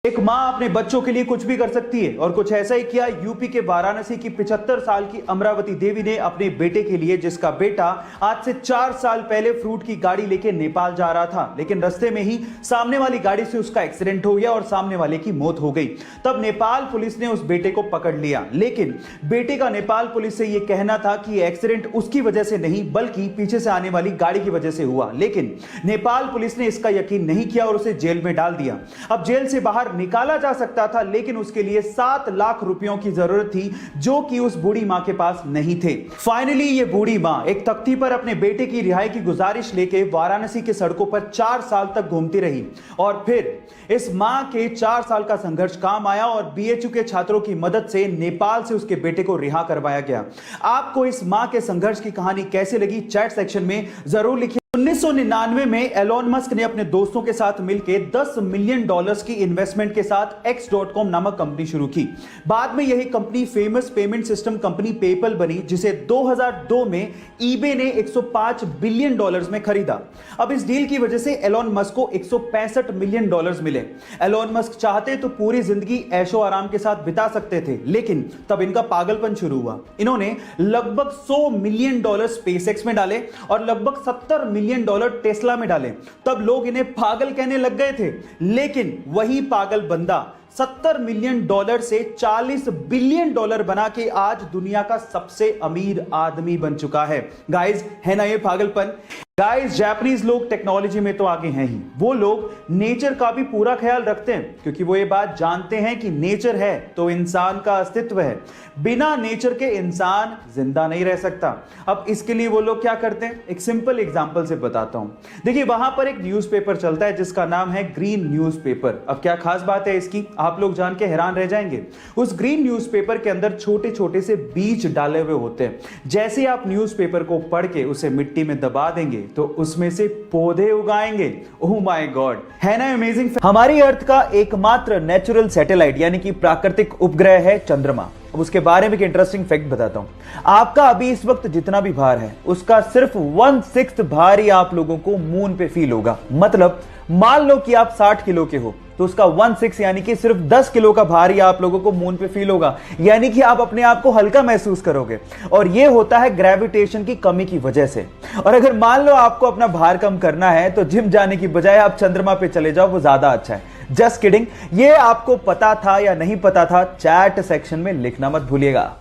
एक मां अपने बच्चों के लिए कुछ भी कर सकती है और कुछ ऐसा ही किया यूपी के वाराणसी की 75 साल की अमरावती देवी ने अपने बेटे के लिए, जिसका बेटा आज से 4 साल पहले फ्रूट की गाड़ी लेके नेपाल जा रहा था, लेकिन रास्ते में ही सामने वाली गाड़ी से उसका एक्सीडेंट हो गया और सामने वाले की मौत हो गई। तब नेपाल पुलिस ने उस बेटे को पकड़ लिया, लेकिन बेटे का नेपाल पुलिस से यह कहना था कि एक्सीडेंट उसकी वजह से नहीं बल्कि पीछे से आने वाली गाड़ी की वजह से हुआ, लेकिन नेपाल पुलिस ने इसका यकीन नहीं किया और उसे जेल में डाल दिया। अब जेल से बाहर निकाला जा सकता था, लेकिन उसके लिए 7 लाख रुपयों की जरूरत थी, जो कि उस बूढ़ी मां के पास नहीं थे। फाइनली ये बूढ़ी मां एक तख्ती पर अपने बेटे की रिहाई की गुजारिश लेके वाराणसी के सड़कों पर 4 साल तक घूमती रही और फिर इस मां के 4 साल का संघर्ष काम आया और बीएचयू के छात्रों की मदद से नेपाल से उसके बेटे को रिहा करवाया गया। आपको इस मां के संघर्ष की कहानी कैसे लगी, चैट सेक्शन में जरूर लिखिए। 1999 में एलोन मस्क ने अपने दोस्तों के साथ मिलकर $10 मिलियन की इन्वेस्टमेंट के साथ X.com नामक कंपनी शुरू की। बाद में यही company famous payment system company PayPal बनी, जिसे 2002 में ईबे ने $105 बिलियन में खरीदा। अब इस डील की वजह से एलोन मस्क को $165 मिलियन मिले। एलोन मस्क चाहते तो पूरी जिंदगी ऐशो आराम के साथ बिता सकते थे, लेकिन तब इनका पागलपन शुरू हुआ। इन्होंने लगभग $100 मिलियन स्पेसएक्स में डाले और लगभग $70 मिलियन टेस्ला में डाले। तब लोग इन्हें पागल कहने लग गए थे, लेकिन वही पागल बंदा $70 मिलियन से $40 बिलियन बना के आज दुनिया का सबसे अमीर आदमी बन चुका है। गाइस, है ना ये पागलपन? गाइस, जापानीज लोग टेक्नोलॉजी में तो आगे हैं ही, वो लोग नेचर का भी पूरा ख्याल रखते हैं, क्योंकि वो ये बात जानते हैं कि नेचर है तो इंसान का अस्तित्व है। बिना नेचर के इंसान जिंदा नहीं रह सकता। अब इसके लिए वो लोग क्या करते हैं, एक सिंपल एग्जांपल से बताता हूं। देखिए, वहां पर एक न्यूज़पेपर चलता है जिसका नाम है ग्रीन न्यूज़पेपर। अब क्या खास बात है इसकी, आप लोग जान के हैरान रह जाएंगे। उस ग्रीन न्यूज़पेपर के अंदर छोटे छोटे से बीज डाले हुए होते हैं। जैसे आप न्यूज़पेपर को पढ़ के उसे मिट्टी में दबा देंगे तो उसमें से पौधे उगाएंगे। ओह माय गॉड, है ना अमेजिंग। हमारी अर्थ का एकमात्र नेचुरल सैटेलाइट यानी कि प्राकृतिक उपग्रह है चंद्रमा। अब उसके बारे में एक इंटरेस्टिंग फैक्ट बताता हूं। आपका अभी इस वक्त जितना भी भार है उसका सिर्फ 1/6 भार ही आप लोगों को मून पे फील होगा। मतलब मान लो कि आप 60 किलो के हो तो उसका 1/6 यानी कि सिर्फ 10 किलो का भार ही आप लोगों को मून पे फील होगा, यानी कि आप अपने आप को हल्का महसूस करोगे। और यह होता है ग्रेविटेशन की कमी की वजह से। और अगर मान लो आपको अपना भार कम करना है तो जिम जाने की बजाय आप चंद्रमा पे चले जाओ, वो ज्यादा अच्छा है। Just kidding. ये आपको पता था या नहीं पता था, चैट सेक्शन में लिखना मत भूलिएगा।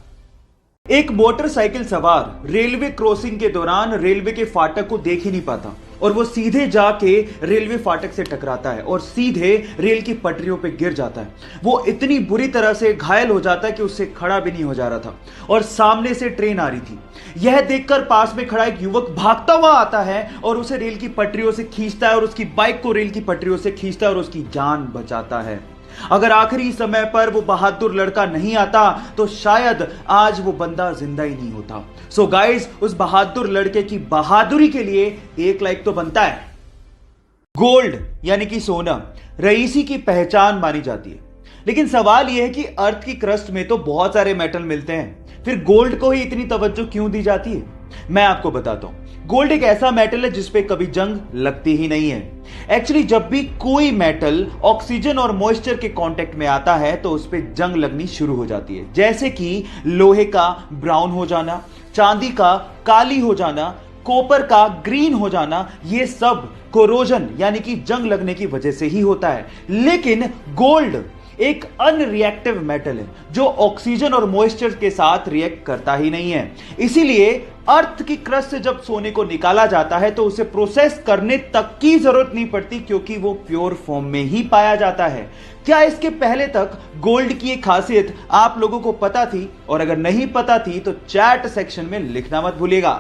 एक मोटरसाइकिल सवार रेलवे क्रॉसिंग के दौरान रेलवे के फाटक को देख ही नहीं पाता और वो सीधे जाके रेलवे फाटक से टकराता है और सीधे रेल की पटरियों पे गिर जाता है। वो इतनी बुरी तरह से घायल हो जाता है कि उससे खड़ा भी नहीं हो जा रहा था और सामने से ट्रेन आ रही थी। यह देखकर पास में खड़ा एक युवक भागता हुआ आता है और उसे रेल की पटरियों से खींचता है और उसकी बाइक को रेल की पटरियों से खींचता है और उसकी जान बचाता है। अगर आखिरी समय पर वो बहादुर लड़का नहीं आता तो शायद आज वो बंदा जिंदा ही नहीं होता। सो गाइस, उस बहादुर लड़के की बहादुरी के लिए 1 लाइक तो बनता है। गोल्ड यानी कि सोना रईसी की पहचान मानी जाती है, लेकिन सवाल यह है कि अर्थ की क्रस्ट में तो बहुत सारे मेटल मिलते हैं, फिर गोल्ड को ही इतनी तवज्जो क्यों दी जाती है? मैं आपको बताता हूं। गोल्ड एक ऐसा मेटल है जिसपे कभी जंग लगती ही नहीं है। एक्चुअली जब भी कोई मेटल ऑक्सीजन और मॉइस्चर के कांटेक्ट में आता है तो उस पे जंग लगनी शुरू हो जाती है, जैसे कि लोहे का ब्राउन हो जाना, चांदी का काली हो जाना, कॉपर का ग्रीन हो जाना। ये सब कोरोजन यानी कि जंग लगने की वजह से ही होता है। लेकिन गोल्ड एक अनरिएक्टिव मेटल है जो ऑक्सीजन और मॉइस्चर के साथ रिएक्ट करता ही नहीं है। इसीलिए अर्थ की क्रस्ट से जब सोने को निकाला जाता है तो उसे प्रोसेस करने तक की जरूरत नहीं पड़ती, क्योंकि वो प्योर फॉर्म में ही पाया जाता है। क्या इसके पहले तक गोल्ड की एक खासियत आप लोगों को पता थी? और अगर नहीं पता थी तो चैट सेक्शन में लिखना मत भूलिएगा।